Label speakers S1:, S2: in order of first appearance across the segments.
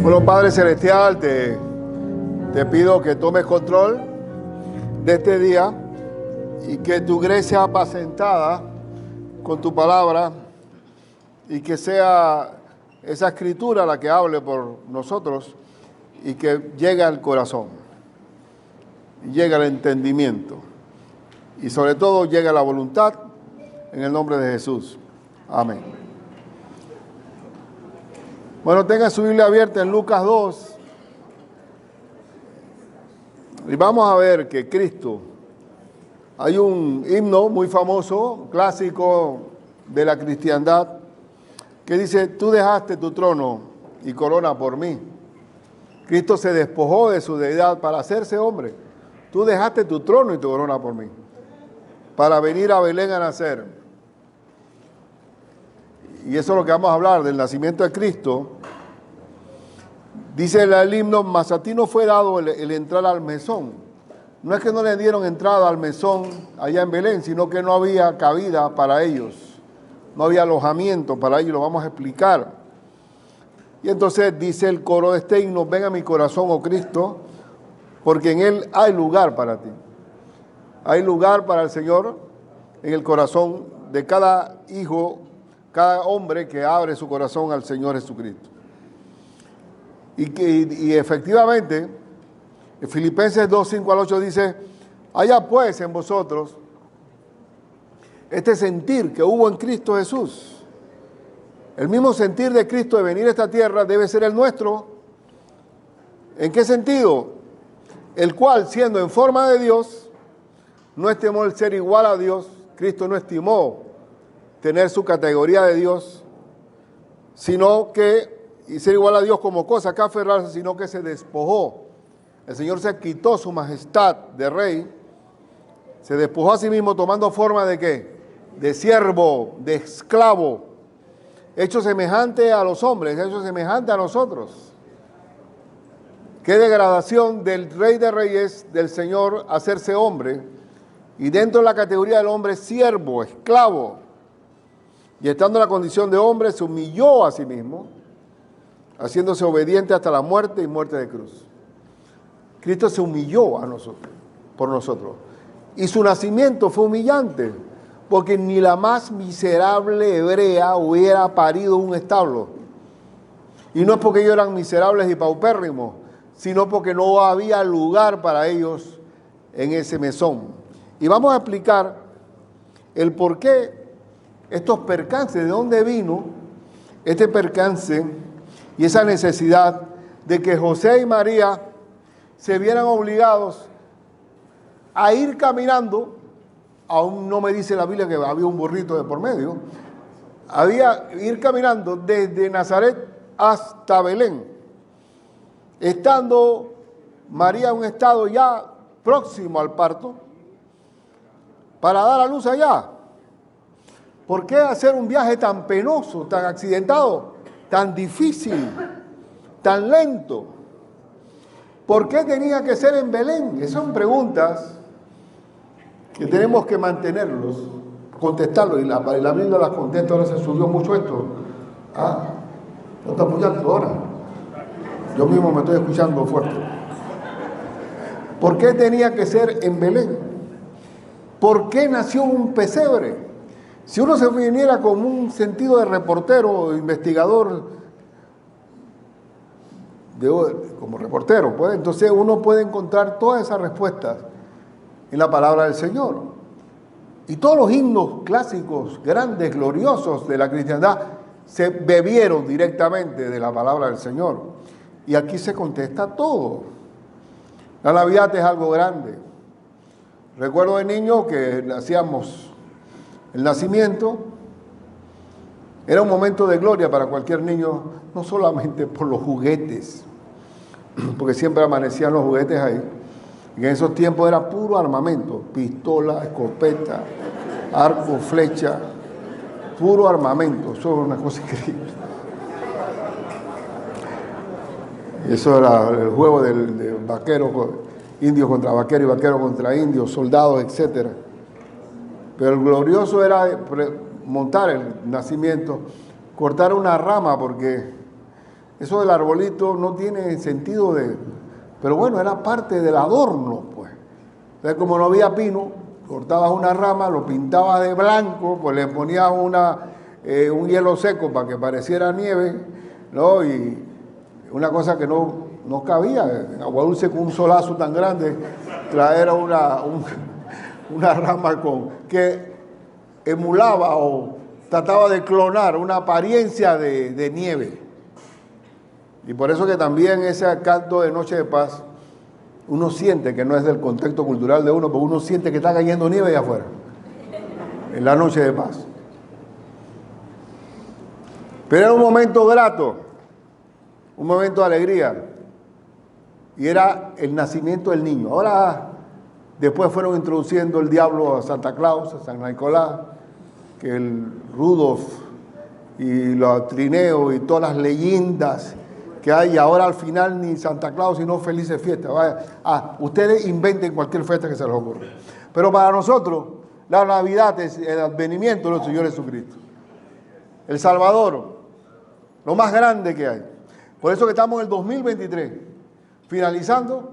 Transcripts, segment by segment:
S1: Bueno, Padre Celestial, te pido que tomes control de este día y que tu gracia sea apacentada con tu palabra y que sea esa escritura la que hable por nosotros y que llegue al corazón, llegue al entendimiento y sobre todo llegue a la voluntad en el nombre de Jesús. Amén. Bueno, tenga su Biblia abierta en Lucas 2 y vamos a ver que Cristo, hay un himno muy famoso, clásico de la cristiandad, que dice: tú dejaste tu trono y corona por mí. Cristo se despojó de su deidad para hacerse hombre. Tú dejaste tu trono y tu corona por mí, para venir a Belén a nacer. Y eso es lo que vamos a hablar, del nacimiento de Cristo. Dice el himno: mas a ti no fue dado el entrar al mesón. No es que no le dieron entrada al mesón allá en Belén, sino que no había cabida para ellos. No había alojamiento para ellos, lo vamos a explicar. Y entonces dice el coro de este himno: ven a mi corazón, oh Cristo, porque en él hay lugar para ti. Hay lugar para el Señor en el corazón de cada hijo, cada hombre que abre su corazón al Señor Jesucristo. Y efectivamente, en Filipenses 2, 5 al 8 dice: haya pues en vosotros este sentir que hubo en Cristo Jesús. El mismo sentir de Cristo de venir a esta tierra debe ser el nuestro. ¿En qué sentido? El cual, siendo en forma de Dios, no estimó el ser igual a Dios. Cristo no estimó tener su categoría de Dios, sino que, y ser igual a Dios como cosa que aferrarse, sino que se despojó. El Señor se quitó su majestad de rey, se despojó a sí mismo tomando forma de ¿qué? De siervo, de esclavo, hecho semejante a los hombres, hecho semejante a nosotros. Qué degradación del Rey de Reyes, del Señor, hacerse hombre, y dentro de la categoría del hombre, siervo, esclavo. Y estando en la condición de hombre, se humilló a sí mismo, haciéndose obediente hasta la muerte y muerte de cruz. Cristo se humilló a nosotros, por nosotros. Y su nacimiento fue humillante, porque ni la más miserable hebrea hubiera parido un establo. Y no es porque ellos eran miserables y paupérrimos, sino porque no había lugar para ellos en ese mesón. Y vamos a explicar el por qué estos percances, de dónde vino este percance y esa necesidad de que José y María se vieran obligados a ir caminando. Aún no me dice la Biblia que había un burrito de por medio. Había ir caminando desde Nazaret hasta Belén, estando María en un estado ya próximo al parto, para dar a luz allá. ¿Por qué hacer un viaje tan penoso, tan accidentado, tan difícil, tan lento? ¿Por qué tenía que ser en Belén? Esas son preguntas que tenemos que mantenerlos, contestarlos. Y la Biblia las contesta. Ahora se subió mucho esto. No está apoyando ahora. Yo mismo me estoy escuchando fuerte. ¿Por qué tenía que ser en Belén? ¿Por qué nació un pesebre? Si uno se viniera con un sentido de reportero o investigador, como reportero, pues, entonces uno puede encontrar todas esas respuestas en la palabra del Señor. Y todos los himnos clásicos, grandes, gloriosos de la cristiandad, se bebieron directamente de la palabra del Señor. Y aquí se contesta todo. La Navidad es algo grande. Recuerdo de niño que hacíamos el nacimiento. Era un momento de gloria para cualquier niño, no solamente por los juguetes, porque siempre amanecían los juguetes ahí. En esos tiempos era puro armamento, pistola, escopeta, arco, flecha, puro armamento. Eso era una cosa increíble. Eso era el juego de vaqueros, indios contra vaqueros y vaqueros contra indios, soldados, etc. Pero el glorioso era montar el nacimiento, cortar una rama, porque Eso del arbolito no tiene sentido de... Pero bueno, era parte del adorno, pues. Entonces, como no había pino, cortabas una rama, lo pintabas de blanco, pues le ponías un hielo seco para que pareciera nieve, ¿no? Y una cosa que no cabía, en Agua Dulce con un solazo tan grande, traer una rama que emulaba o trataba de clonar una apariencia de nieve. Y por eso que también ese canto de Noche de Paz, uno siente que no es del contexto cultural de uno, porque uno siente que está cayendo nieve allá afuera, en la Noche de Paz. Pero era un momento grato, un momento de alegría, y era el nacimiento del niño. Ahora, después fueron introduciendo el diablo a Santa Claus, a San Nicolás, que el Rudolf y los trineos y todas las leyendas que hay, y ahora al final ni Santa Claus sino felices fiestas. Vaya, ustedes inventen cualquier fiesta que se les ocurra. Pero para nosotros, la Navidad es el advenimiento de nuestro Señor Jesucristo, el Salvador, lo más grande que hay. Por eso que estamos en el 2023, finalizando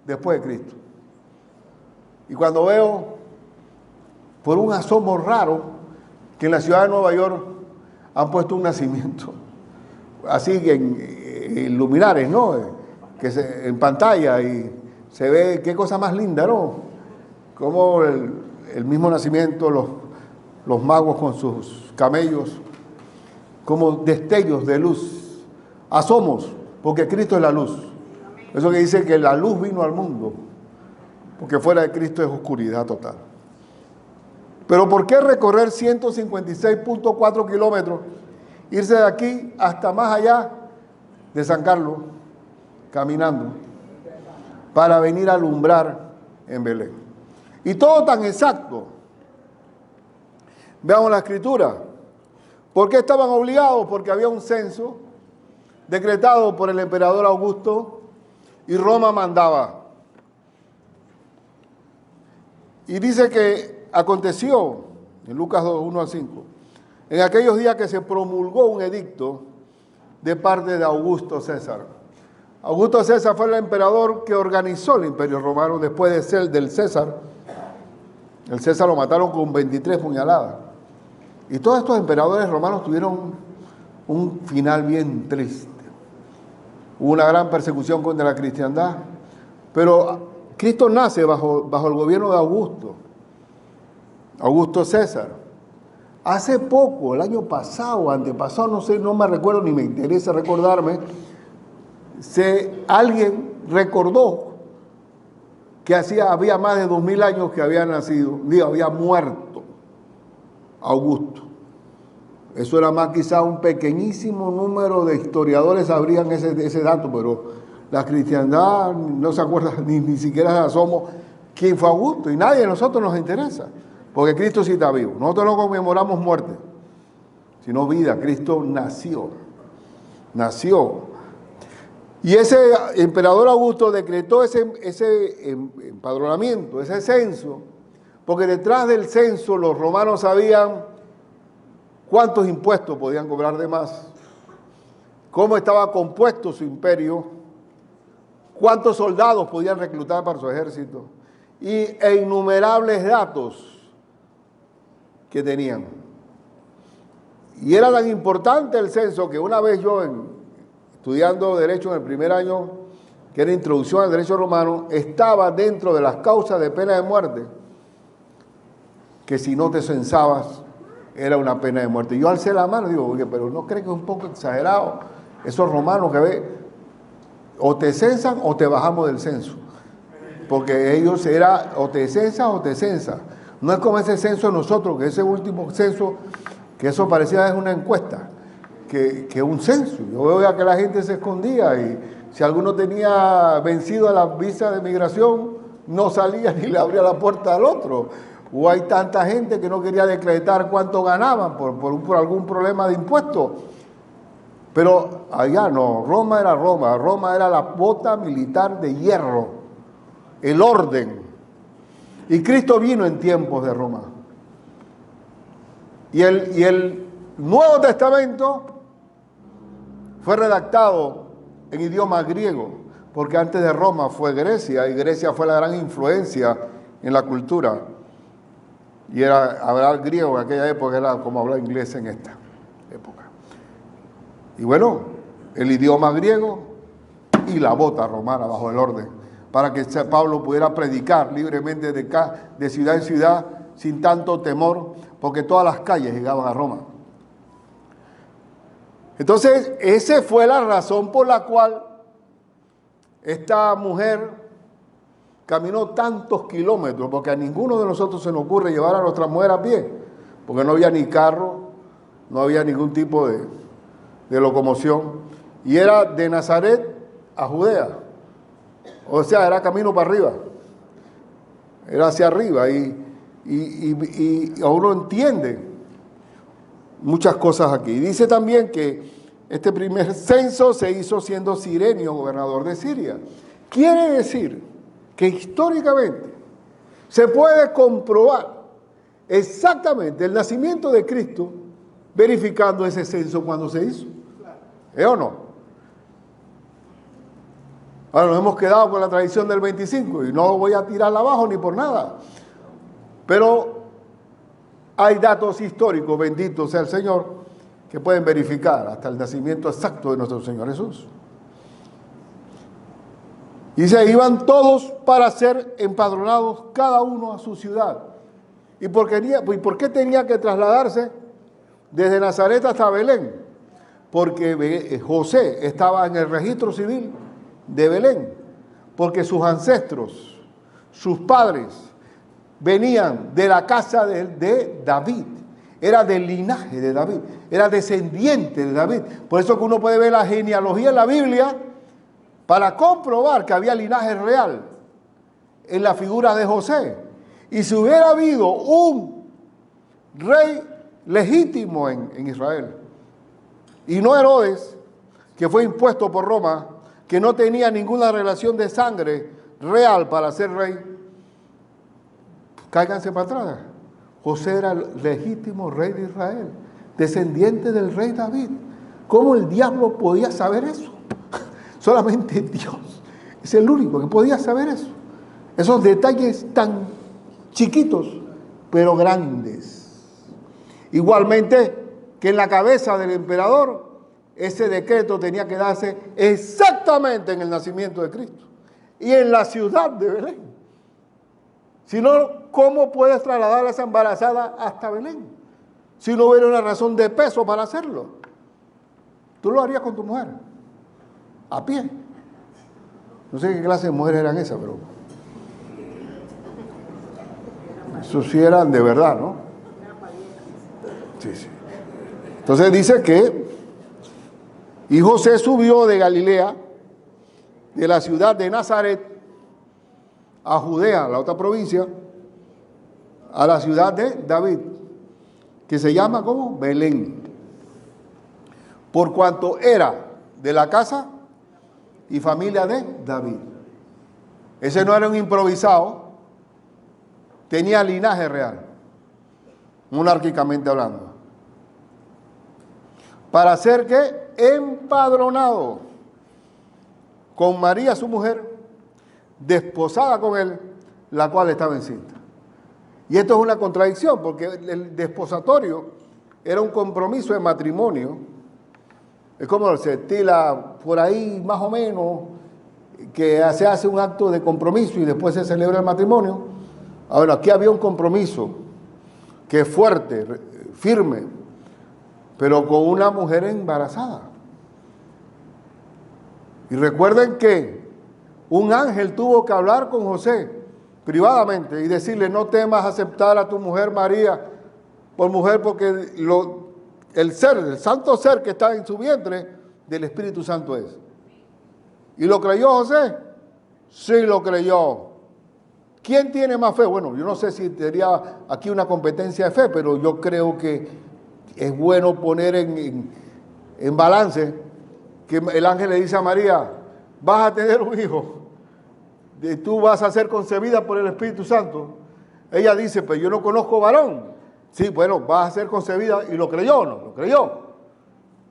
S1: después de Cristo. Y cuando veo, por un asomo raro, que en la ciudad de Nueva York han puesto un nacimiento, así que en luminares, ¿no? En pantalla, y se ve qué cosa más linda, ¿no? Como el mismo nacimiento, los magos con sus camellos, como destellos de luz, asomos, porque Cristo es la luz. Eso que dice que la luz vino al mundo, porque fuera de Cristo es oscuridad total. Pero ¿por qué recorrer 156.4 kilómetros, irse de aquí hasta más allá de San Carlos, caminando, para venir a alumbrar en Belén? Y todo tan exacto. Veamos la escritura. ¿Por qué estaban obligados? Porque había un censo decretado por el emperador Augusto y Roma mandaba. Y dice que aconteció, en Lucas 2, 1 al 5, en aquellos días que se promulgó un edicto de parte de Augusto César. Augusto César fue el emperador que organizó el Imperio Romano después de ser del César. El César lo mataron con 23 puñaladas. Y todos estos emperadores romanos tuvieron un final bien triste. Hubo una gran persecución contra la cristiandad, pero Cristo nace bajo el gobierno de Augusto César. Hace poco, el año pasado, antepasado, no sé, no me recuerdo ni me interesa recordarme, alguien recordó que había más de 2000 años que había nacido, había muerto Augusto. Eso era más quizá un pequeñísimo número de historiadores sabrían ese dato, pero la cristiandad no se acuerda ni siquiera se asomó quién fue Augusto, y nadie de nosotros nos interesa, porque Cristo sí está vivo. Nosotros no conmemoramos muerte, sino vida. Cristo nació. Y ese emperador Augusto decretó ese empadronamiento, ese censo, porque detrás del censo los romanos sabían cuántos impuestos podían cobrar de más, cómo estaba compuesto su imperio, cuántos soldados podían reclutar para su ejército, e innumerables datos que tenían. Y era tan importante el censo que una vez yo, estudiando Derecho en el primer año, que era Introducción al Derecho Romano, estaba dentro de las causas de pena de muerte, que si no te censabas, era una pena de muerte. Yo alcé la mano y digo, oye, pero ¿no crees que es un poco exagerado? Esos romanos que o te censan o te bajamos del censo. Porque ellos era o te censan o te censan. No es como ese censo de nosotros, que ese último censo, que eso parecía es una encuesta, que un censo. Yo veo que la gente se escondía y si alguno tenía vencido a la visa de migración, no salía ni le abría la puerta al otro. O hay tanta gente que no quería decretar cuánto ganaban por algún problema de impuestos. Pero allá no, Roma era la bota militar de hierro, el orden. Y Cristo vino en tiempos de Roma. Y el Nuevo Testamento fue redactado en idioma griego, porque antes de Roma fue Grecia, y Grecia fue la gran influencia en la cultura. Y era hablar griego en aquella época era como hablar inglés en esta época. Y bueno, el idioma griego y la bota romana bajo el orden, para que Pablo pudiera predicar libremente de ciudad en ciudad sin tanto temor, porque todas las calles llegaban a Roma. Entonces, esa fue la razón por la cual esta mujer caminó tantos kilómetros, porque a ninguno de nosotros se nos ocurre llevar a nuestra mujer a pie, porque no había ni carro, no había ningún tipo de locomoción, y era de Nazaret a Judea, o sea, era camino para arriba, era hacia arriba, y uno entiende muchas cosas aquí. Dice también que este primer censo se hizo siendo Cirenio gobernador de Siria. Quiere decir que históricamente se puede comprobar exactamente el nacimiento de Cristo verificando ese censo cuando se hizo. ¿Es o no? Ahora nos hemos quedado con la tradición del 25 y no voy a tirarla abajo ni por nada. Pero hay datos históricos, bendito sea el Señor, que pueden verificar hasta el nacimiento exacto de nuestro Señor Jesús. Y se iban todos para ser empadronados, cada uno a su ciudad. ¿Y por qué tenía que trasladarse desde Nazaret hasta Belén? Porque José estaba en el registro civil de Belén, porque sus ancestros, sus padres, venían de la casa de David, era del linaje de David, era descendiente de David. Por eso que uno puede ver la genealogía en la Biblia para comprobar que había linaje real en la figura de José. Y si hubiera habido un rey legítimo en Israel, y no Herodes, que fue impuesto por Roma, que no tenía ninguna relación de sangre real para ser rey, cáiganse para atrás. José era el legítimo rey de Israel, descendiente del rey David. ¿Cómo el diablo podía saber eso? Solamente Dios es el único que podía saber eso. Esos detalles tan chiquitos, pero grandes. Igualmente que en la cabeza del emperador, ese decreto tenía que darse exactamente en el nacimiento de Cristo y en la ciudad de Belén. Si no, ¿cómo puedes trasladar a esa embarazada hasta Belén? Si no hubiera una razón de peso para hacerlo. ¿Tú lo harías con tu mujer? A pie. No sé qué clase de mujeres eran esas, pero eso sí eran de verdad, ¿no? Sí, sí. Entonces dice que y José subió de Galilea, de la ciudad de Nazaret, a Judea, la otra provincia, a la ciudad de David, que se llama ¿cómo? Belén, por cuanto era de la casa y familia de David. Ese no era un improvisado, tenía linaje real, monárquicamente hablando. Para ser que empadronado con María su mujer, desposada con él, la cual estaba encinta. Y esto es una contradicción, porque el desposatorio era un compromiso de matrimonio. Es como se estila por ahí más o menos, que se hace un acto de compromiso y después se celebra el matrimonio. Ahora, aquí había un compromiso que es fuerte, firme, pero con una mujer embarazada. Y recuerden que un ángel tuvo que hablar con José privadamente y decirle: no temas aceptar a tu mujer María por mujer, porque el santo ser que está en su vientre del Espíritu Santo es. ¿Y lo creyó José? Sí, lo creyó. ¿Quién tiene más fe? Bueno, yo no sé si sería aquí una competencia de fe, pero yo creo que es bueno poner en balance que el ángel le dice a María: vas a tener un hijo, tú vas a ser concebida por el Espíritu Santo. Ella dice: pero yo no conozco varón. Sí, bueno, vas a ser concebida. ¿Y lo creyó o no? Lo creyó.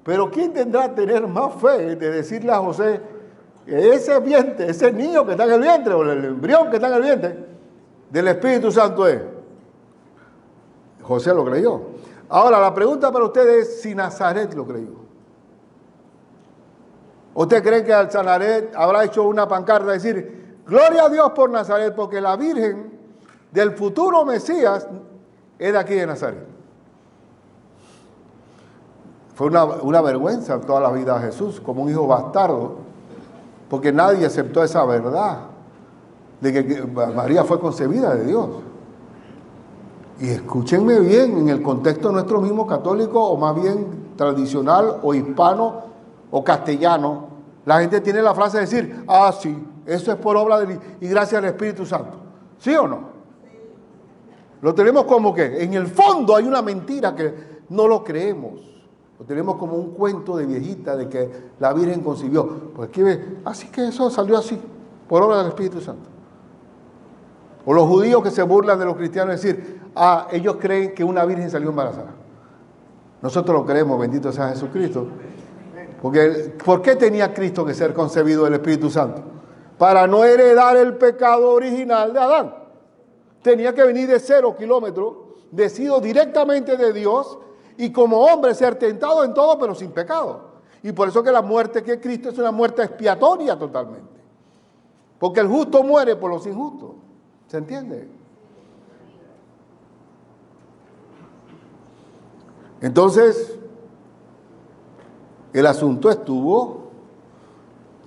S1: Pero ¿quién tendrá que tener más fe de decirle a José que ese vientre, ese niño que está en el vientre, o el embrión que está en el vientre, del Espíritu Santo es? José lo creyó. Ahora, la pregunta para ustedes es si Nazaret lo creyó. ¿Usted cree que al Nazaret habrá hecho una pancarta decir, gloria a Dios por Nazaret, porque la Virgen del futuro Mesías es de aquí de Nazaret? Fue una vergüenza toda la vida de Jesús, como un hijo bastardo, porque nadie aceptó esa verdad de que María fue concebida de Dios. Y escúchenme bien, en el contexto nuestro mismo católico, o más bien tradicional, o hispano, o castellano, la gente tiene la frase de decir, ah, sí, eso es por obra y gracias al Espíritu Santo. ¿Sí o no? Lo tenemos como que, en el fondo hay una mentira que no lo creemos. Lo tenemos como un cuento de viejita de que la Virgen concibió. Pues así que eso salió así, por obra del Espíritu Santo. O los judíos que se burlan de los cristianos decir, ah, ellos creen que una virgen salió embarazada. Nosotros lo creemos, bendito sea Jesucristo. Porque, ¿por qué tenía Cristo que ser concebido del Espíritu Santo? Para no heredar el pecado original de Adán. Tenía que venir de 0 kilómetros, decidido directamente de Dios, y como hombre ser tentado en todo, pero sin pecado. Y por eso que la muerte que Cristo es una muerte expiatoria totalmente. Porque el justo muere por los injustos. ¿Se entiende? Entonces, el asunto estuvo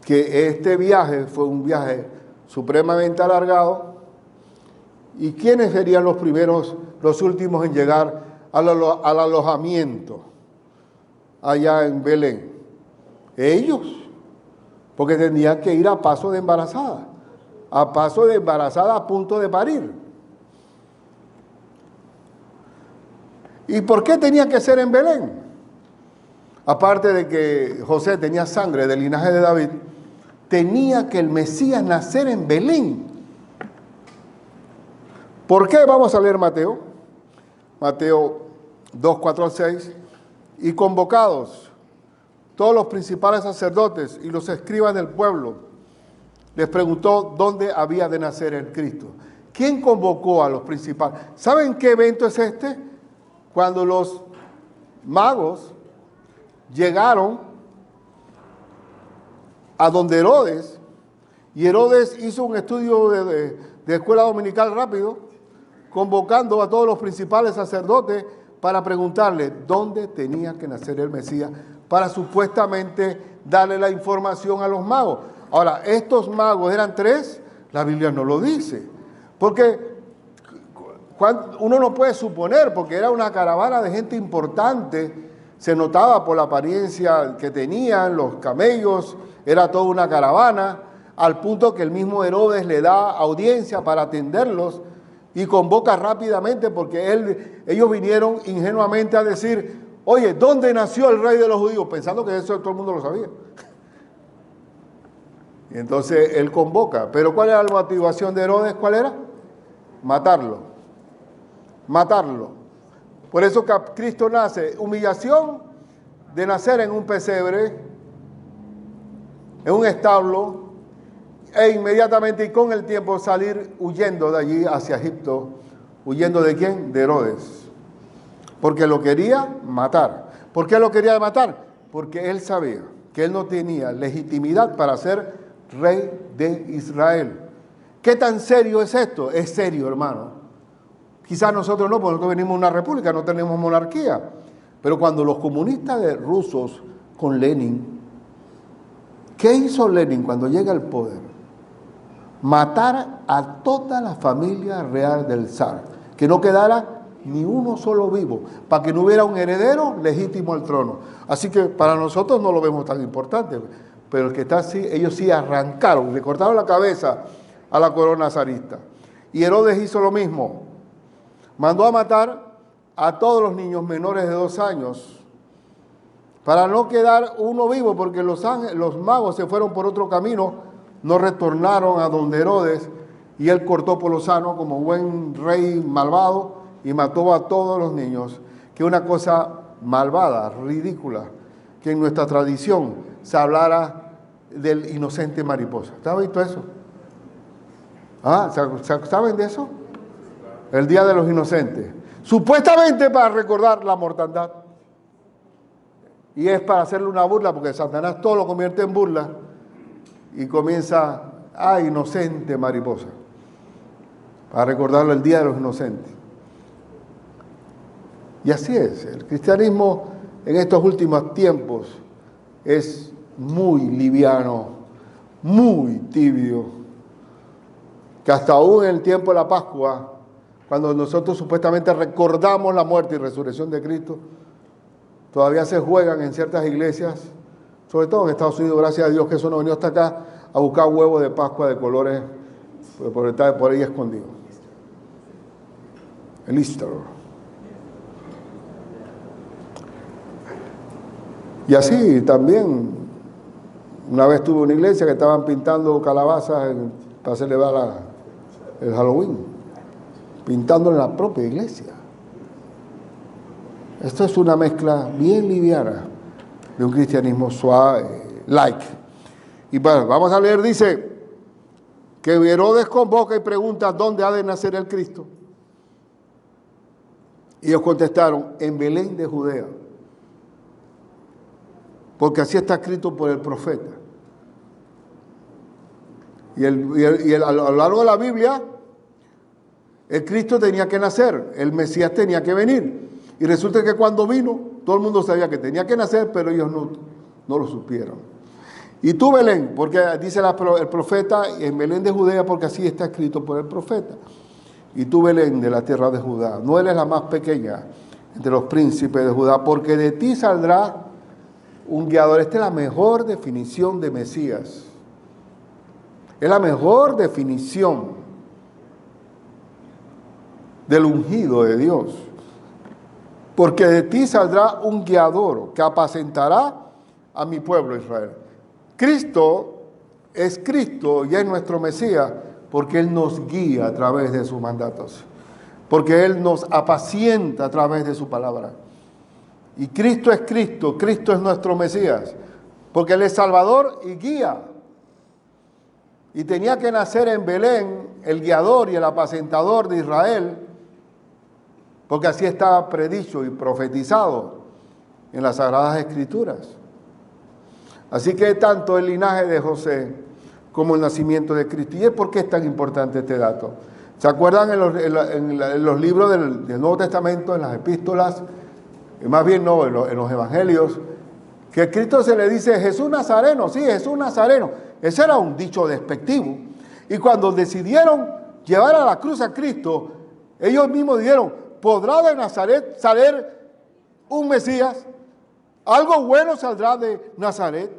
S1: que este viaje fue un viaje supremamente alargado. ¿Y quiénes serían los primeros, los últimos en llegar al alojamiento allá en Belén? Ellos, porque tenían que ir a paso de embarazada. A paso de embarazada a punto de parir. ¿Y por qué tenía que ser en Belén? Aparte de que José tenía sangre del linaje de David, tenía que el Mesías nacer en Belén. ¿Por qué? Vamos a leer Mateo. Mateo 2, 4 al 6. Y convocados todos los principales sacerdotes y los escribas del pueblo, les preguntó dónde había de nacer el Cristo. ¿Quién convocó a los principales? ¿Saben qué evento es este? Cuando los magos llegaron a donde Herodes, y Herodes hizo un estudio de escuela dominical rápido, convocando a todos los principales sacerdotes para preguntarle dónde tenía que nacer el Mesías, para supuestamente darle la información a los magos. Ahora, estos magos eran 3, la Biblia no lo dice, porque uno no puede suponer, porque era una caravana de gente importante, se notaba por la apariencia que tenían, los camellos, era toda una caravana, al punto que el mismo Herodes le da audiencia para atenderlos y convoca rápidamente, porque ellos vinieron ingenuamente a decir, oye, ¿dónde nació el rey de los judíos? Pensando que eso todo el mundo lo sabía. Y entonces él convoca. ¿Pero cuál era la motivación de Herodes? ¿Cuál era? Matarlo. Matarlo. Por eso que Cristo nace. Humillación de nacer en un pesebre, en un establo, e inmediatamente y con el tiempo salir huyendo de allí hacia Egipto. ¿Huyendo de quién? De Herodes. Porque lo quería matar. ¿Por qué lo quería matar? Porque él sabía que él no tenía legitimidad para ser rey de Israel. ¿Qué tan serio es esto? Es serio, hermano. Quizás nosotros no, porque nosotros venimos de una república, no tenemos monarquía. Pero cuando los comunistas rusos con Lenin, ¿qué hizo Lenin cuando llega al poder? Matar a toda la familia real del zar, que no quedara ni uno solo vivo, para que no hubiera un heredero legítimo al trono. Así que para nosotros no lo vemos tan importante, pero el que está así, ellos sí arrancaron, le cortaron la cabeza a la corona zarista. Y Herodes hizo lo mismo, mandó a matar a todos los niños menores de 2 años, para no quedar uno vivo, porque los magos se fueron por otro camino, no retornaron a donde Herodes, y él cortó por lo sano como buen rey malvado, y mató a todos los niños, que es una cosa malvada, ridícula. que en nuestra tradición se hablara del inocente mariposa. ¿Usted ha visto eso? ¿Saben de eso? El Día de los Inocentes. Supuestamente para recordar la mortandad. Y es para hacerle una burla, porque Satanás todo lo convierte en burla y comienza, inocente mariposa, para recordarlo el Día de los Inocentes. Y así es, el cristianismo en estos últimos tiempos es muy liviano, muy tibio, que hasta aún en el tiempo de la Pascua, cuando nosotros supuestamente recordamos la muerte y resurrección de Cristo, todavía se juegan en ciertas iglesias, sobre todo en Estados Unidos, gracias a Dios que eso no venido hasta acá, a buscar huevos de Pascua de colores por estar por ahí escondido. El Easter. Y así también, una vez tuve una iglesia que estaban pintando calabazas para celebrar el Halloween, pintándolo en la propia iglesia. Esto es una mezcla bien liviana de un cristianismo suave, light. Y bueno, vamos a leer, dice, que Herodes convoca y pregunta dónde ha de nacer el Cristo. Y ellos contestaron, en Belén de Judea, porque así está escrito por el profeta. Y a lo largo de la Biblia, el Cristo tenía que nacer, el Mesías tenía que venir. Y resulta que cuando vino, todo el mundo sabía que tenía que nacer, pero ellos no lo supieron. Y tú, Belén, porque dice el profeta, en Belén de Judea, porque así está escrito por el profeta. Y tú, Belén, de la tierra de Judá, no eres la más pequeña entre los príncipes de Judá, porque de ti saldrá un guiador. Esta es la mejor definición de Mesías. Es la mejor definición del ungido de Dios. Porque de ti saldrá un guiador que apacentará a mi pueblo Israel. Cristo es Cristo y es nuestro Mesías porque Él nos guía a través de sus mandatos. Porque Él nos apacienta a través de su palabra. Y Cristo es Cristo, Cristo es nuestro Mesías. Porque Él es Salvador y guía. Y tenía que nacer en Belén el guiador y el apacentador de Israel, porque así estaba predicho y profetizado en las Sagradas Escrituras. Así que tanto el linaje de José como el nacimiento de Cristo. ¿Y por qué es tan importante este dato? ¿Se acuerdan en los libros del Nuevo Testamento, en las epístolas, más bien no, en los evangelios, que a Cristo se le dice Jesús Nazareno? Sí, Jesús Nazareno. Ese era un dicho despectivo. Y cuando decidieron llevar a la cruz a Cristo, ellos mismos dijeron, ¿podrá de Nazaret salir un Mesías? ¿Algo bueno saldrá de Nazaret?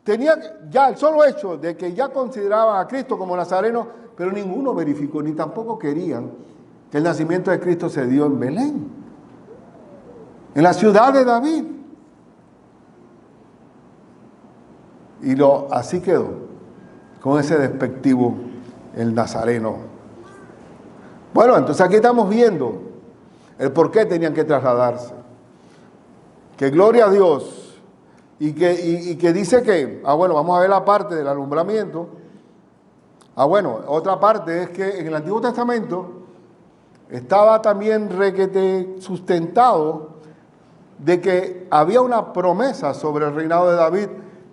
S1: Tenía ya el solo hecho de que ya consideraban a Cristo como nazareno, pero ninguno verificó, ni tampoco querían que el nacimiento de Cristo se dio en Belén, en la ciudad de David. Y así quedó, con ese despectivo, el nazareno. Bueno, entonces aquí estamos viendo el por qué tenían que trasladarse. Que gloria a Dios. Y que dice que, bueno, vamos a ver la parte del alumbramiento. Bueno, otra parte es que en el Antiguo Testamento estaba también requete sustentado de que había una promesa sobre el reinado de David,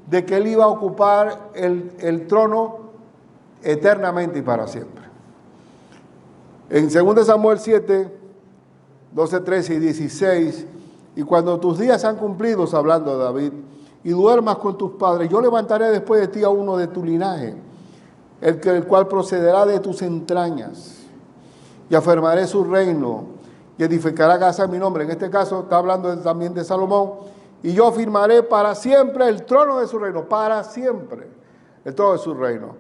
S1: de que él iba a ocupar el trono eternamente y para siempre. En 2 Samuel 7, 12, 13 y 16, y cuando tus días han cumplido, hablando de David, y duermas con tus padres, yo levantaré después de ti a uno de tu linaje, el cual procederá de tus entrañas, y afirmaré su reino, y edificará casa a mi nombre. En este caso está hablando también de Salomón, y yo afirmaré para siempre el trono de su reino, para siempre el trono de su reino.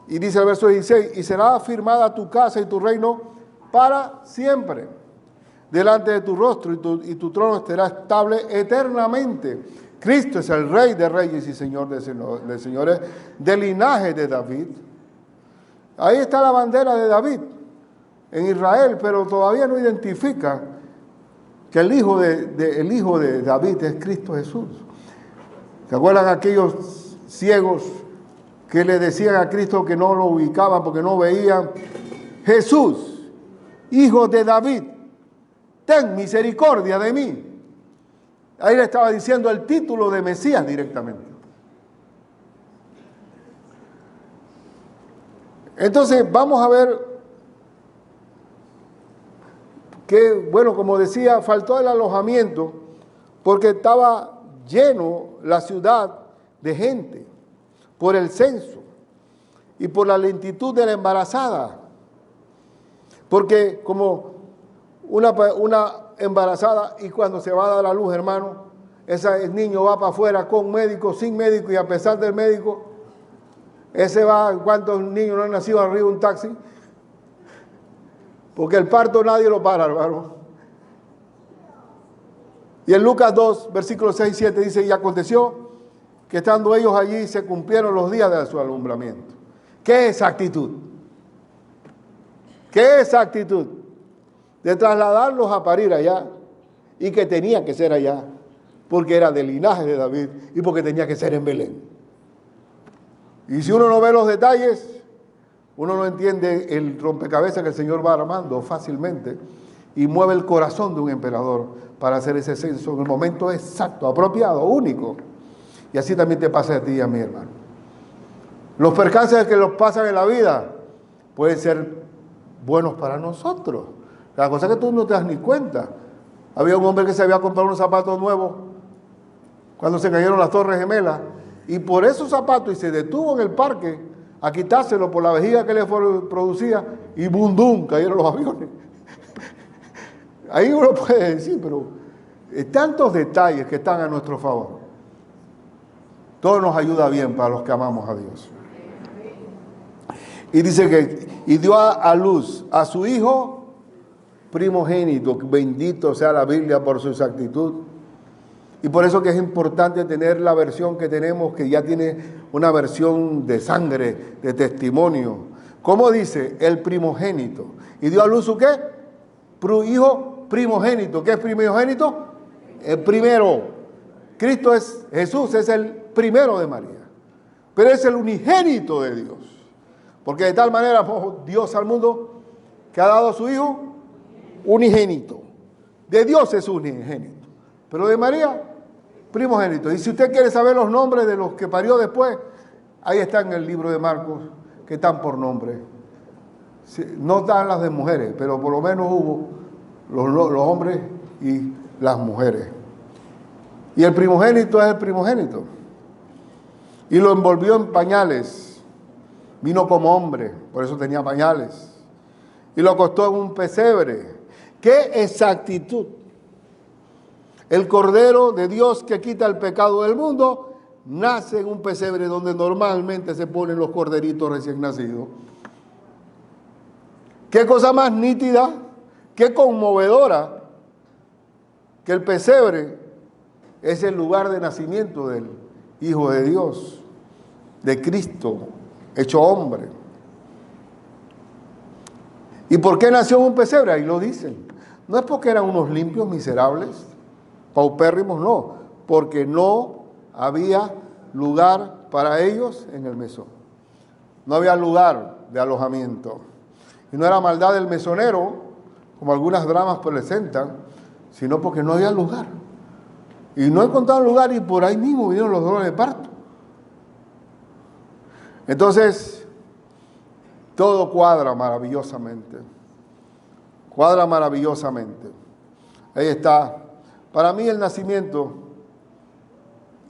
S1: Y dice el verso 16, y será afirmada tu casa y tu reino para siempre, delante de tu rostro, y tu trono estará estable eternamente. Cristo es el Rey de reyes y Señor de señores, del linaje de David. Ahí está la bandera de David en Israel, pero todavía no identifica que el hijo de David es Cristo Jesús. ¿Se acuerdan aquellos ciegos que le decían a Cristo que no lo ubicaban porque no veían? Jesús, hijo de David, ten misericordia de mí. Ahí le estaba diciendo el título de Mesías directamente. Entonces vamos a ver que, bueno, como decía, faltó el alojamiento porque estaba lleno la ciudad de gente por el censo y por la lentitud de la embarazada. Porque como una embarazada y cuando se va a dar a luz, hermano, ese niño va para afuera con médico, sin médico, y a pesar del médico, ese va, ¿cuántos niños no han nacido arriba de un taxi? Porque el parto nadie lo para, hermano. Y en Lucas 2, versículos 6 y 7 dice, y aconteció que estando ellos allí se cumplieron los días de su alumbramiento. ¿Qué exactitud? ¿Qué exactitud? De trasladarlos a parir allá, y que tenía que ser allá, porque era del linaje de David y porque tenía que ser en Belén. Y si uno no ve los detalles, uno no entiende el rompecabezas que el Señor va armando fácilmente y mueve el corazón de un emperador para hacer ese censo en el momento exacto, apropiado, único. Y así también te pasa a ti y a mí, hermano. Los percances que nos pasan en la vida pueden ser buenos para nosotros. La cosa es que tú no te das ni cuenta. Había un hombre que se había comprado unos zapatos nuevos cuando se cayeron las Torres Gemelas, y por esos zapatos, y se detuvo en el parque a quitárselo por la vejiga que le producía, y bundum, cayeron los aviones. Ahí uno puede decir, pero tantos detalles que están a nuestro favor. Todo nos ayuda bien para los que amamos a Dios. Y dice que, y dio a luz a su hijo primogénito, bendito sea la Biblia por su exactitud. Y por eso que es importante tener la versión que tenemos, que ya tiene una versión de sangre, de testimonio. ¿Cómo dice? El primogénito. ¿Y dio a luz su qué? Hijo primogénito. ¿Qué es primogénito? El primero. Jesús es el primero de María. Pero es el unigénito de Dios. Porque de tal manera amó Dios al mundo que ha dado a su hijo unigénito. De Dios es unigénito. Pero de María, primogénito. Y si usted quiere saber los nombres de los que parió después, ahí está en el libro de Marcos, que están por nombre. No están las de mujeres, pero por lo menos hubo los hombres y las mujeres. Y el primogénito es el primogénito. Y lo envolvió en pañales. Vino como hombre, por eso tenía pañales. Y lo acostó en un pesebre. ¡Qué exactitud! El Cordero de Dios que quita el pecado del mundo nace en un pesebre donde normalmente se ponen los corderitos recién nacidos. Qué cosa más nítida, qué conmovedora, que el pesebre es el lugar de nacimiento del Hijo de Dios, de Cristo, hecho hombre. ¿Y por qué nació en un pesebre? Ahí lo dicen. No es porque eran unos limpios miserables, paupérrimos, no, porque no había lugar para ellos en el mesón. No había lugar de alojamiento. Y no era maldad del mesonero, como algunas dramas presentan, sino porque no había lugar. Y no encontraron lugar y por ahí mismo vinieron los dolores de parto. Entonces, todo cuadra maravillosamente. Cuadra maravillosamente. Ahí está. Para mí el nacimiento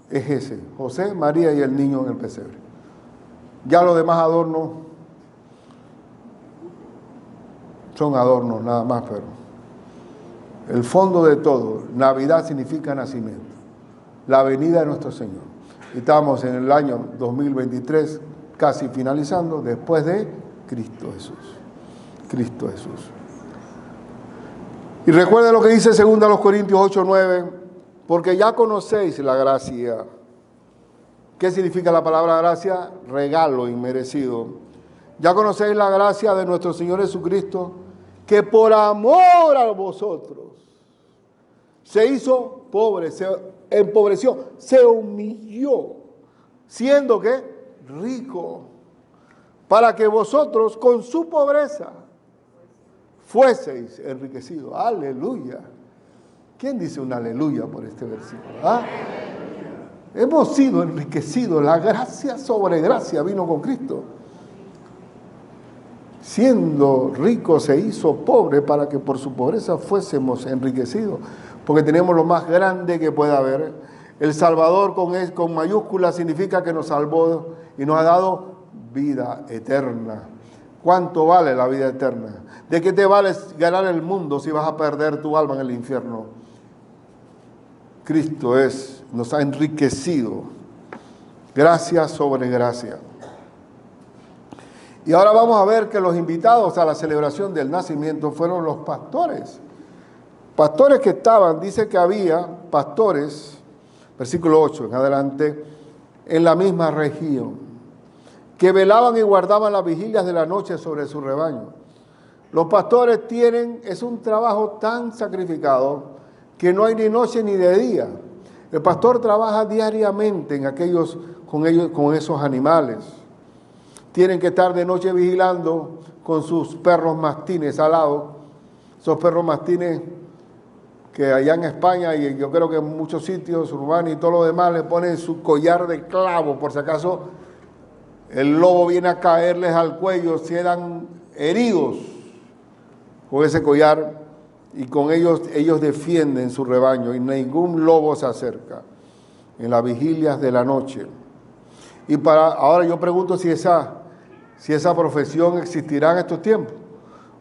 S1: es ese, José, María y el niño en el pesebre. Ya los demás adornos son adornos nada más, pero el fondo de todo, Navidad significa nacimiento, la venida de nuestro Señor. Y estamos en el año 2023, casi finalizando, después de Cristo Jesús. Cristo Jesús. Y recuerden lo que dice 2 Corintios 8:9, porque ya conocéis la gracia. ¿Qué significa la palabra gracia? Regalo inmerecido. Ya conocéis la gracia de nuestro Señor Jesucristo, que por amor a vosotros se hizo pobre, se empobreció, se humilló, siendo que rico, para que vosotros con su pobreza fueseis enriquecidos. Aleluya. ¿Quién dice un aleluya por este versículo? ¿Ah? Hemos sido enriquecidos, la gracia sobre gracia vino con Cristo. Siendo rico se hizo pobre para que por su pobreza fuésemos enriquecidos, porque tenemos lo más grande que pueda haber. El Salvador con mayúscula significa que nos salvó y nos ha dado vida eterna. ¿Cuánto vale la vida eterna? ¿De qué te vale ganar el mundo si vas a perder tu alma en el infierno? Cristo nos ha enriquecido. Gracia sobre gracia. Y ahora vamos a ver que los invitados a la celebración del nacimiento fueron los pastores. Pastores que estaban, dice que había pastores, versículo 8 en adelante, en la misma región, que velaban y guardaban las vigilias de la noche sobre su rebaño. Los pastores es un trabajo tan sacrificado que no hay ni noche ni de día. El pastor trabaja diariamente con esos animales. Tienen que estar de noche vigilando con sus perros mastines al lado. Esos perros mastines que allá en España y yo creo que en muchos sitios urbanos y todo lo demás le ponen su collar de clavo por si acaso el lobo viene a caerles al cuello, si eran heridos con ese collar y con ellos defienden su rebaño y ningún lobo se acerca en las vigilias de la noche. Y ahora yo pregunto si esa profesión existirá en estos tiempos.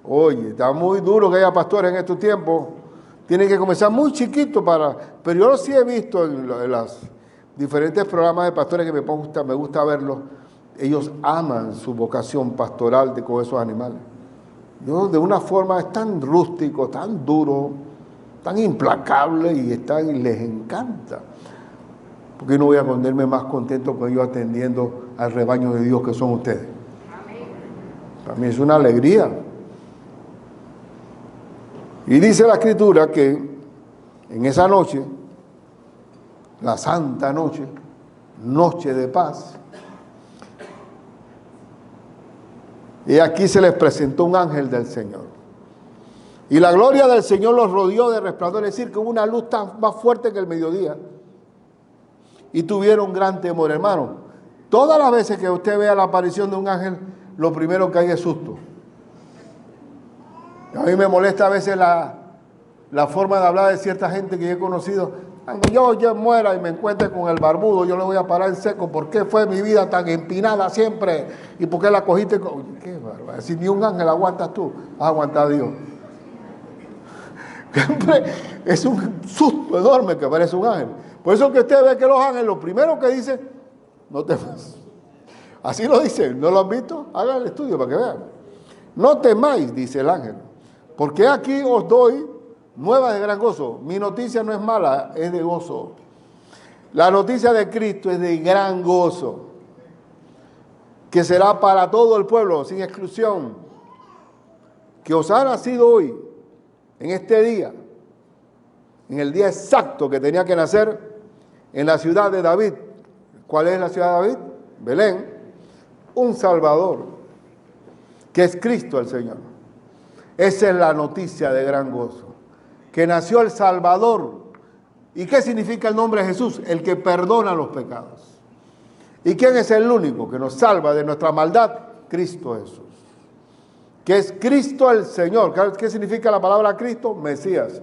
S1: Oye, está muy duro que haya pastores en estos tiempos. Tienen que comenzar muy chiquitos pero yo sí he visto en los diferentes programas de pastores que me gusta verlos. Ellos aman su vocación pastoral con esos animales. De una forma es tan rústico, tan duro, tan implacable y les encanta. Porque no voy a ponerme más contento con ellos atendiendo al rebaño de Dios que son ustedes. Para mí es una alegría. Y dice la Escritura que en esa noche, la santa noche, noche de paz, y aquí se les presentó un ángel del Señor. Y la gloria del Señor los rodeó de resplandor, es decir, que hubo una luz más fuerte que el mediodía. Y tuvieron gran temor, hermano. Todas las veces que usted vea la aparición de un ángel, lo primero que hay es susto. A mí me molesta a veces la forma de hablar de cierta gente que yo he conocido. Cuando yo muera y me encuentre con el barbudo, yo le voy a parar en seco. ¿Por qué fue mi vida tan empinada siempre? ¿Y por qué la cogiste? Qué bárbaro. Si ni un ángel aguantas tú, vas a aguantar a Dios. Es un susto enorme que aparece un ángel. Por eso que usted ve que los ángeles, lo primero que dicen, no temas. Así lo dicen, ¿no lo han visto? Hagan el estudio para que vean. No temáis, dice el ángel, porque aquí os doy nuevas de gran gozo. Mi noticia no es mala, es de gozo. La noticia de Cristo es de gran gozo, que será para todo el pueblo, sin exclusión, que os ha nacido hoy, en este día, en el día exacto que tenía que nacer, en la ciudad de David. ¿Cuál es la ciudad de David? Belén. Un Salvador, que es Cristo el Señor. Esa es la noticia de gran gozo, que nació el Salvador. ¿Y qué significa el nombre de Jesús? El que perdona los pecados. ¿Y quién es el único que nos salva de nuestra maldad? Cristo Jesús, que es Cristo el Señor. ¿Qué significa la palabra Cristo? Mesías.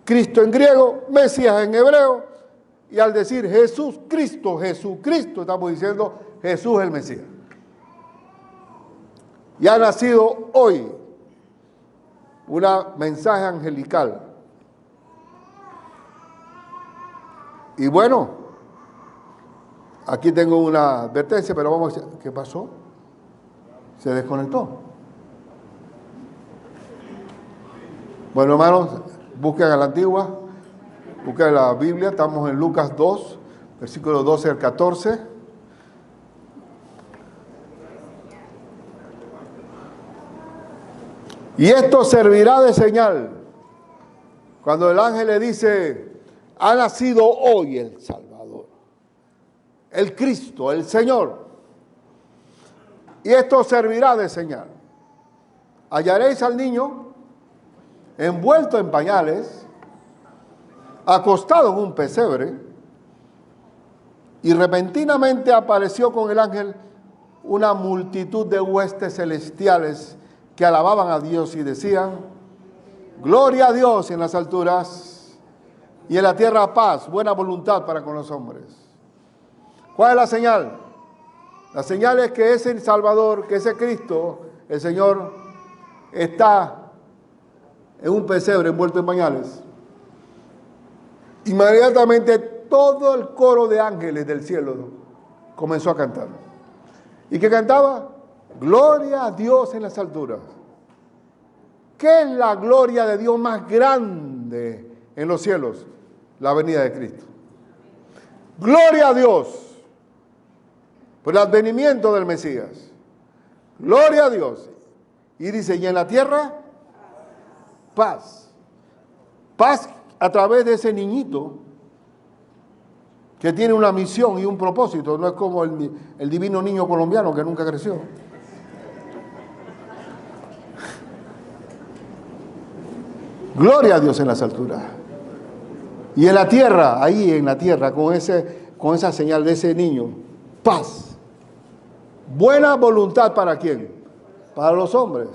S1: Cristo en griego, Mesías en hebreo. Y al decir Jesús, Cristo, Jesucristo, estamos diciendo Jesús el Mesías. Y ha nacido hoy una mensaje angelical. Y bueno, aquí tengo una advertencia, pero vamos a ver, ¿qué pasó? Se desconectó. Bueno, hermanos, busquen a la antigua, busquen la Biblia, estamos en Lucas 2, versículos 12 al 14. Y esto servirá de señal. Cuando el ángel le dice, ha nacido hoy el Salvador, el Cristo, el Señor. Y esto servirá de señal. Hallaréis al niño envuelto en pañales, acostado en un pesebre, y repentinamente apareció con el ángel una multitud de huestes celestiales que alababan a Dios y decían: gloria a Dios en las alturas y en la tierra paz, buena voluntad para con los hombres. ¿Cuál es la señal? La señal es que ese Salvador, que ese Cristo, el Señor, está en un pesebre envuelto en pañales. Inmediatamente todo el coro de ángeles del cielo comenzó a cantar. ¿Y qué cantaba? Gloria a Dios en las alturas. ¿Qué es la gloria de Dios más grande en los cielos? La venida de Cristo. Gloria a Dios por el advenimiento del Mesías. Gloria a Dios. Y dice, y en la tierra, paz. Paz a través de ese niñito que tiene una misión y un propósito. No es como el divino niño colombiano que nunca creció. Gloria a Dios en las alturas. Y en la tierra, ahí en la tierra, con esa señal de ese niño, paz. Buena voluntad ¿para quién? Para los hombres.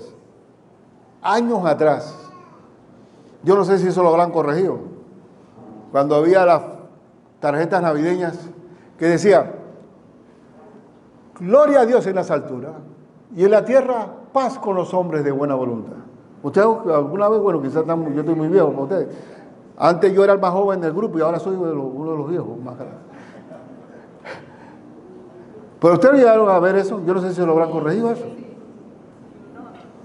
S1: Años atrás, yo no sé si eso lo habrán corregido, cuando había las tarjetas navideñas que decía, gloria a Dios en las alturas y en la tierra paz con los hombres de buena voluntad. ¿Ustedes alguna vez, bueno, quizás yo estoy muy viejo como ustedes, antes yo era el más joven del grupo y ahora soy uno de los viejos más grandes? Pero ustedes llegaron a ver eso, yo no sé si lo habrán corregido eso.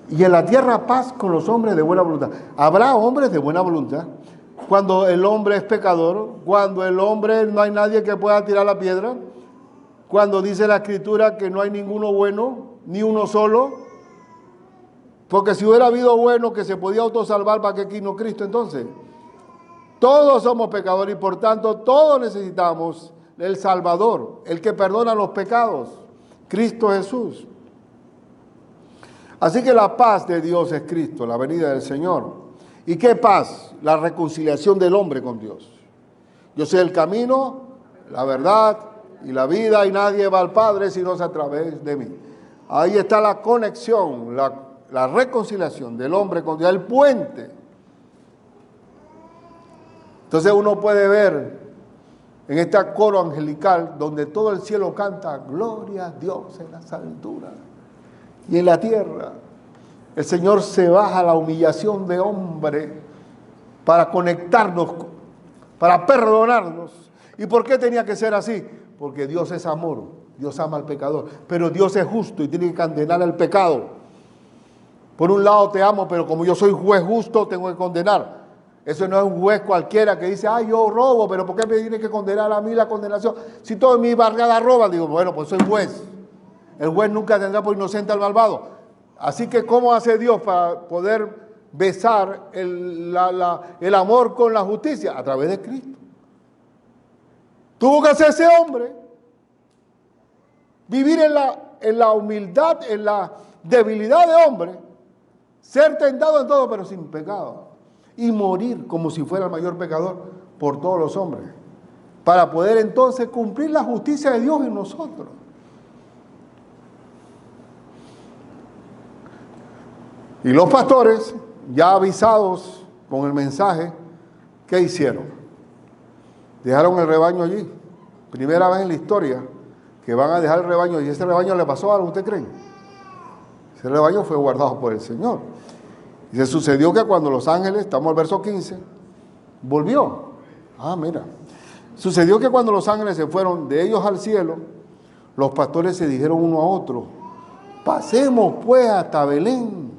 S1: Y en la tierra paz con los hombres de buena voluntad. ¿Habrá hombres de buena voluntad? Cuando el hombre es pecador, cuando el hombre no hay nadie que pueda tirar la piedra, cuando dice la Escritura que no hay ninguno bueno, ni uno solo, porque si hubiera habido bueno que se podía autosalvar, ¿para qué vino Cristo entonces? Todos somos pecadores y por tanto todos necesitamos el Salvador, el que perdona los pecados, Cristo Jesús. Así que la paz de Dios es Cristo, la venida del Señor. ¿Y qué paz? La reconciliación del hombre con Dios. Yo soy el camino, la verdad y la vida, y nadie va al Padre sino a través de mí. Ahí está la conexión, la reconciliación del hombre con Dios, el puente. Entonces uno puede ver en este coro angelical donde todo el cielo canta gloria a Dios en las alturas y en la tierra. El Señor se baja a la humillación de hombre para conectarnos, para perdonarnos. ¿Y por qué tenía que ser así? Porque Dios es amor, Dios ama al pecador, pero Dios es justo y tiene que condenar el pecado. Por un lado te amo, pero como yo soy juez justo, tengo que condenar. Eso no es un juez cualquiera que dice, ay, yo robo, pero ¿por qué me tiene que condenar a mí la condenación? Si todo en mi barriada roba, digo, bueno, pues soy juez. El juez nunca tendrá por inocente al malvado. Así que, ¿cómo hace Dios para poder besar el amor con la justicia? A través de Cristo. Tuvo que hacerse hombre, vivir en la humildad, en la debilidad de hombre, ser tentado en todo, pero sin pecado. Y morir como si fuera el mayor pecador por todos los hombres, para poder entonces cumplir la justicia de Dios en nosotros. Y los pastores, ya avisados con el mensaje, ¿qué hicieron? Dejaron el rebaño allí. Primera vez en la historia que van a dejar el rebaño, y ese rebaño le pasó algo, ¿usted creen? Ese rebaño fue guardado por el Señor. Y se sucedió que cuando los ángeles, estamos al verso 15, volvió. Mira. Sucedió que cuando los ángeles se fueron de ellos al cielo, los pastores se dijeron uno a otro, pasemos pues hasta Belén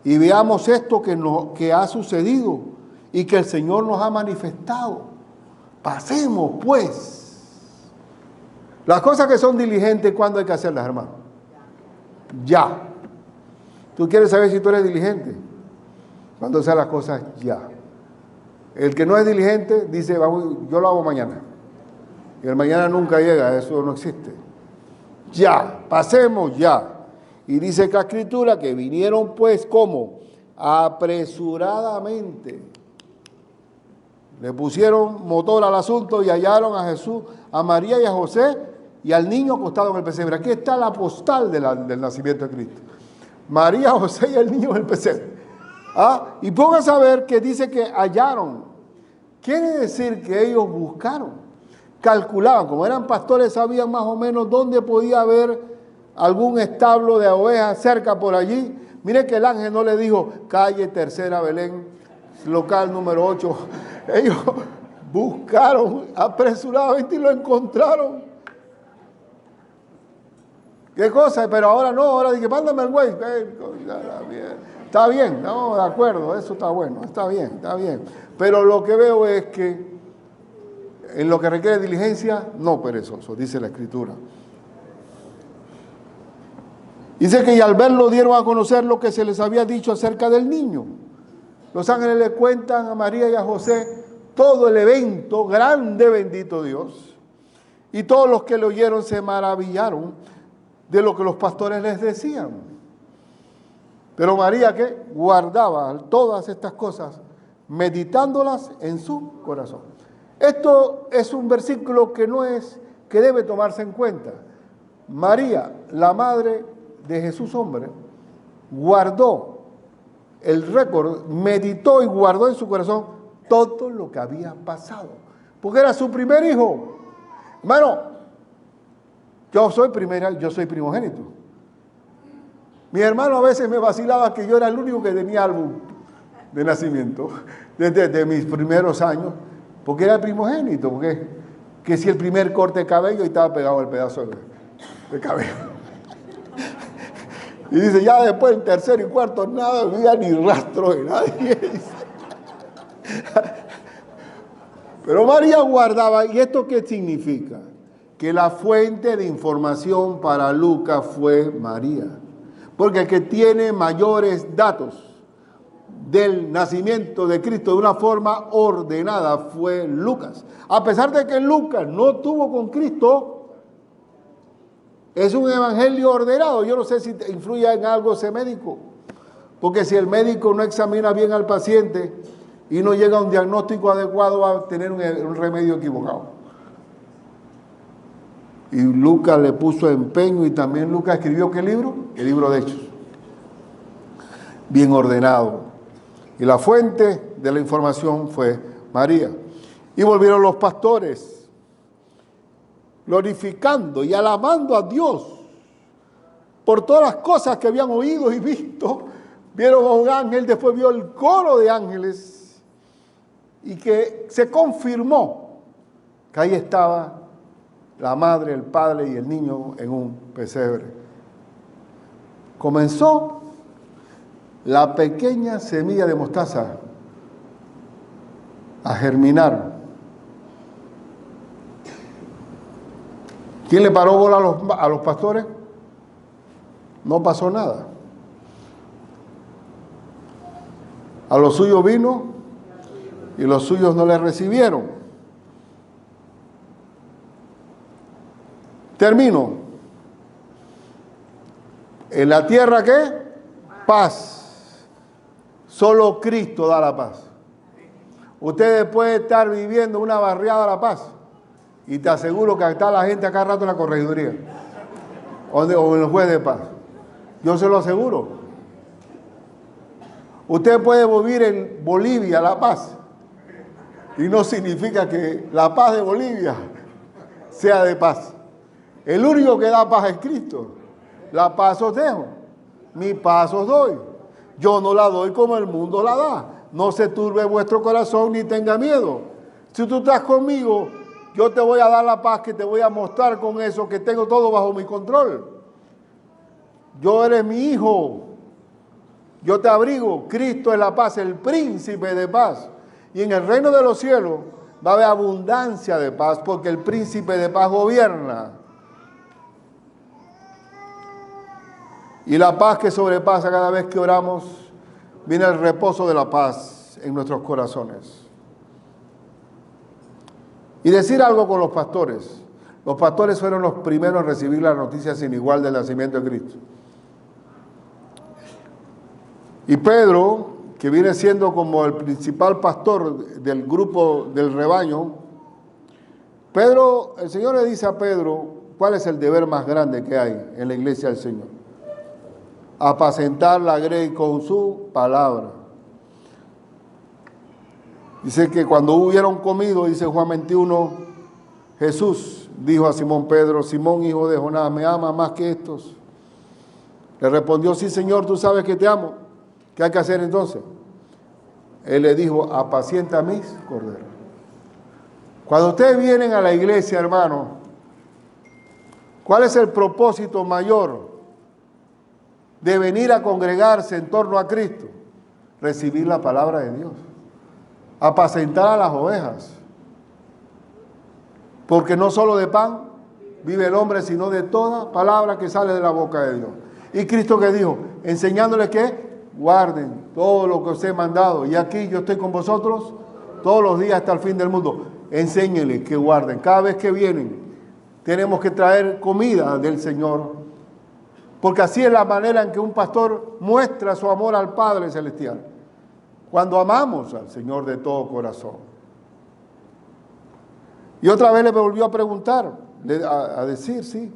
S1: y veamos esto que ha sucedido y que el Señor nos ha manifestado. Pasemos pues. Las cosas que son diligentes, ¿cuándo hay que hacerlas, hermano? Ya. ¿Tú quieres saber si tú eres diligente? Cuando sean las cosas ya. El que no es diligente dice, yo lo hago mañana. Y el mañana nunca llega, eso no existe. Ya, pasemos ya. Y dice la Escritura que vinieron pues como apresuradamente. Le pusieron motor al asunto y hallaron a Jesús, a María y a José y al niño acostado en el pesebre. Aquí está la postal del nacimiento de Cristo. María, José y el niño en el pesebre. Y pónganse a ver que dice que hallaron. Quiere decir que ellos buscaron, calculaban, como eran pastores, sabían más o menos dónde podía haber algún establo de ovejas cerca por allí. Mire que el ángel no le dijo, calle Tercera Belén, local número 8. Ellos buscaron apresuradamente y lo encontraron. ¿Qué cosa? Pero ahora no, ahora dije, mándame el güey. Está bien, no, de acuerdo, eso está bueno, está bien, está bien. Pero lo que veo es que en lo que requiere diligencia, no perezoso, dice la Escritura. Dice que y al verlo dieron a conocer lo que se les había dicho acerca del niño. Los ángeles le cuentan a María y a José todo el evento, grande, bendito Dios. Y todos los que lo oyeron se maravillaron de lo que los pastores les decían. Pero María, ¿qué? Guardaba todas estas cosas, meditándolas en su corazón. Esto es un versículo que no es, que debe tomarse en cuenta. María, la madre de Jesús hombre, guardó el récord, meditó y guardó en su corazón todo lo que había pasado, porque era su primer hijo. Hermano, yo soy primogénito. Mi hermano a veces me vacilaba que yo era el único que tenía álbum de nacimiento, desde mis primeros años, porque era el primogénito, porque que si el primer corte de cabello y estaba pegado el pedazo de cabello. Y dice, ya después el tercero y cuarto, nada, no había ni rastro de nadie. Pero María guardaba, ¿y esto qué significa? Que la fuente de información para Lucas fue María. Porque el que tiene mayores datos del nacimiento de Cristo de una forma ordenada fue Lucas. A pesar de que Lucas no tuvo con Cristo, es un evangelio ordenado. Yo no sé si influye en algo ese médico, porque si el médico no examina bien al paciente y no llega a un diagnóstico adecuado, va a tener un remedio equivocado. Y Lucas le puso empeño, y también Lucas escribió ¿qué libro? El libro de Hechos. Bien ordenado. Y la fuente de la información fue María. Y volvieron los pastores, glorificando y alabando a Dios por todas las cosas que habían oído y visto. Vieron a un ángel, después vio el coro de ángeles, y que se confirmó que ahí estaba la madre, el padre y el niño en un pesebre. Comenzó la pequeña semilla de mostaza a germinar. ¿Quién le paró bola a los pastores? No pasó nada. A los suyos vino y los suyos no le recibieron. Termino. En la tierra, ¿qué? Paz. Solo Cristo da la paz. Ustedes pueden estar viviendo una barriada de la paz, y te aseguro que está la gente acá rato en la corregiduría o en el juez de paz. Yo se lo aseguro. Usted puede vivir en Bolivia la paz, y no significa que la paz de Bolivia sea de paz. El único que da paz es Cristo. La paz os dejo, mi paz os doy. Yo no la doy como el mundo la da. No se turbe vuestro corazón ni tenga miedo. Si tú estás conmigo, yo te voy a dar la paz, que te voy a mostrar con eso, que tengo todo bajo mi control. Yo eres mi hijo. Yo te abrigo. Cristo es la paz, el príncipe de paz. Y en el reino de los cielos va a haber abundancia de paz, porque el príncipe de paz gobierna. Y la paz que sobrepasa cada vez que oramos, viene el reposo de la paz en nuestros corazones. Y decir algo con los pastores. Los pastores fueron los primeros en recibir la noticia sin igual del nacimiento de Cristo. Y Pedro, que viene siendo como el principal pastor del grupo del rebaño, Pedro, el Señor le dice a Pedro, ¿cuál es el deber más grande que hay en la iglesia del Señor? Apacentar la grey con su palabra. Dice que cuando hubieron comido, dice Juan 21, Jesús dijo a Simón Pedro, Simón, hijo de Jonás, ¿me amas más que estos? Le respondió, sí, Señor, tú sabes que te amo. ¿Qué hay que hacer entonces? Él le dijo, apacienta mis corderos. Cuando ustedes vienen a la iglesia, hermano, ¿cuál es el propósito mayor de venir a congregarse en torno a Cristo? Recibir la palabra de Dios. Apacentar a las ovejas. Porque no solo de pan vive el hombre, sino de toda palabra que sale de la boca de Dios. Y Cristo que dijo, enseñándoles que guarden todo lo que os he mandado. Y aquí yo estoy con vosotros todos los días hasta el fin del mundo. Enséñenles que guarden. Cada vez que vienen, tenemos que traer comida del Señor. Porque así es la manera en que un pastor muestra su amor al Padre Celestial. Cuando amamos al Señor de todo corazón. Y otra vez le volvió a preguntar, a decir, sí.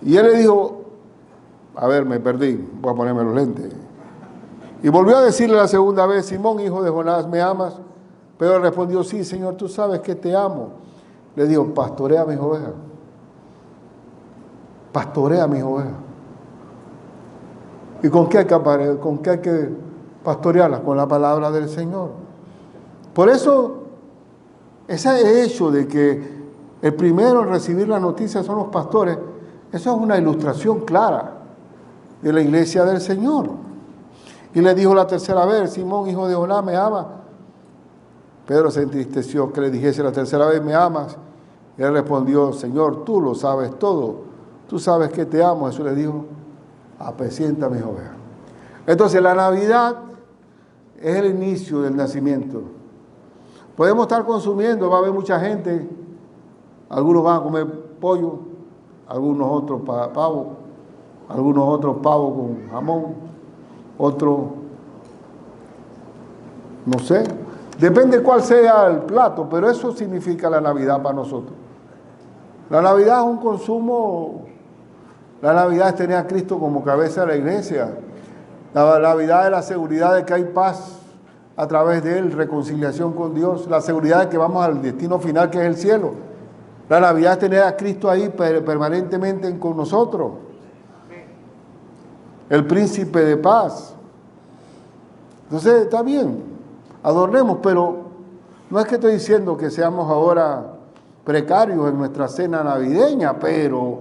S1: Y él le dijo, a ver, me perdí, voy a ponerme los lentes. Y volvió a decirle la segunda vez, Simón, hijo de Jonás, ¿me amas? Pedro respondió, sí, Señor, tú sabes que te amo. Le dijo, pastorea mis ovejas. Pastorea mis ovejas. ¿Y con qué hay que pastorearlas? Con la palabra del Señor. Por eso, ese hecho de que el primero en recibir la noticia son los pastores, eso es una ilustración clara de la iglesia del Señor. Y le dijo la tercera vez, Simón, hijo de Jonás, ¿me amas? Pedro se entristeció que le dijese la tercera vez, ¿me amas? Y él respondió, Señor, tú lo sabes todo. Tú sabes que te amo. Jesús le dijo, apacienta mis ovejas. Entonces la Navidad es el inicio del nacimiento. Podemos estar consumiendo, va a haber mucha gente, algunos van a comer pollo, algunos otros pavo, algunos otros pavo con jamón, otros, no sé, depende cuál sea el plato, pero eso significa la Navidad para nosotros. La Navidad es un consumo, la Navidad es tener a Cristo como cabeza de la iglesia. La Navidad es la seguridad de que hay paz a través de Él, reconciliación con Dios, la seguridad de que vamos al destino final que es el cielo. La Navidad es tener a Cristo ahí permanentemente con nosotros. El príncipe de paz. Entonces está bien, adornemos, pero no es que estoy diciendo que seamos ahora precarios en nuestra cena navideña, pero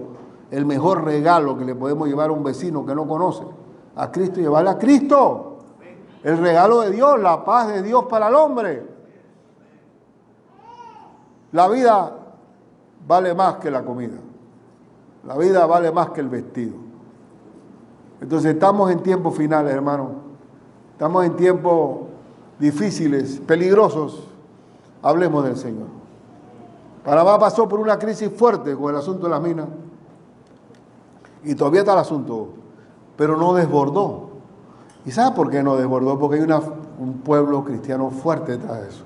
S1: el mejor regalo que le podemos llevar a un vecino que no conoce a Cristo, llevarle a Cristo. El regalo de Dios, la paz de Dios para el hombre. La vida vale más que la comida. La vida vale más que el vestido. Entonces estamos en tiempos finales, hermano. Estamos en tiempos difíciles, peligrosos. Hablemos del Señor. Panamá pasó por una crisis fuerte con el asunto de las minas. Y todavía está el asunto, pero no desbordó. ¿Y sabe por qué no desbordó? Porque hay un pueblo cristiano fuerte detrás de eso.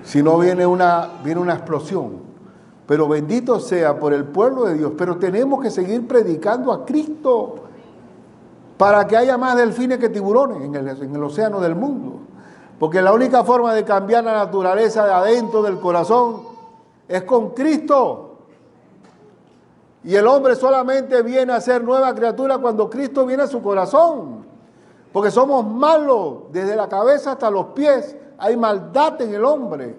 S1: Si no viene una explosión. Pero bendito sea por el pueblo de Dios. Pero tenemos que seguir predicando a Cristo para que haya más delfines que tiburones en el océano del mundo. Porque la única forma de cambiar la naturaleza de adentro del corazón es con Cristo. Y el hombre solamente viene a ser nueva criatura cuando Cristo viene a su corazón. Porque somos malos desde la cabeza hasta los pies. Hay maldad en el hombre.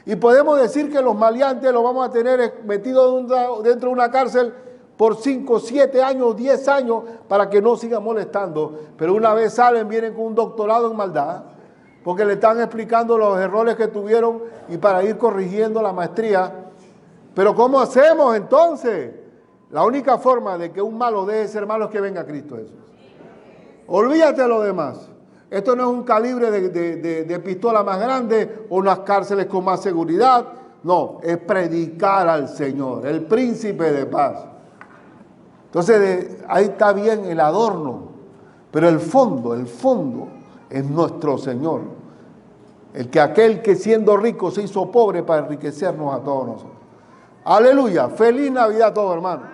S1: Y podemos decir que los maleantes los vamos a tener metidos dentro de una cárcel por 5, 7 años, 10 años para que no sigan molestando. Pero una vez salen, vienen con un doctorado en maldad. Porque le están explicando los errores que tuvieron y para ir corrigiendo la maestría. Pero ¿cómo hacemos entonces? La única forma de que un malo deje de ser malo es que venga Cristo Jesús. Olvídate de lo demás. Esto no es un calibre de pistola más grande o unas cárceles con más seguridad. No, es predicar al Señor, el príncipe de paz. Entonces, ahí está bien el adorno, pero el fondo es nuestro Señor. Aquel que siendo rico se hizo pobre para enriquecernos a todos nosotros. Aleluya. Feliz Navidad a todos, hermanos.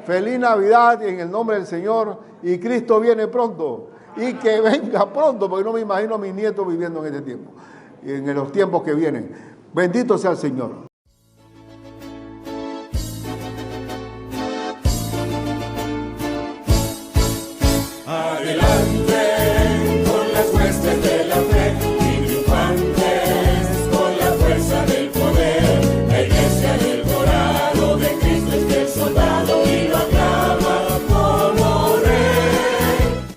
S1: Feliz Navidad en el nombre del Señor. Y Cristo viene pronto. Y que venga pronto, porque no me imagino a mis nietos viviendo en este tiempo. Y en los tiempos que vienen. Bendito sea el Señor.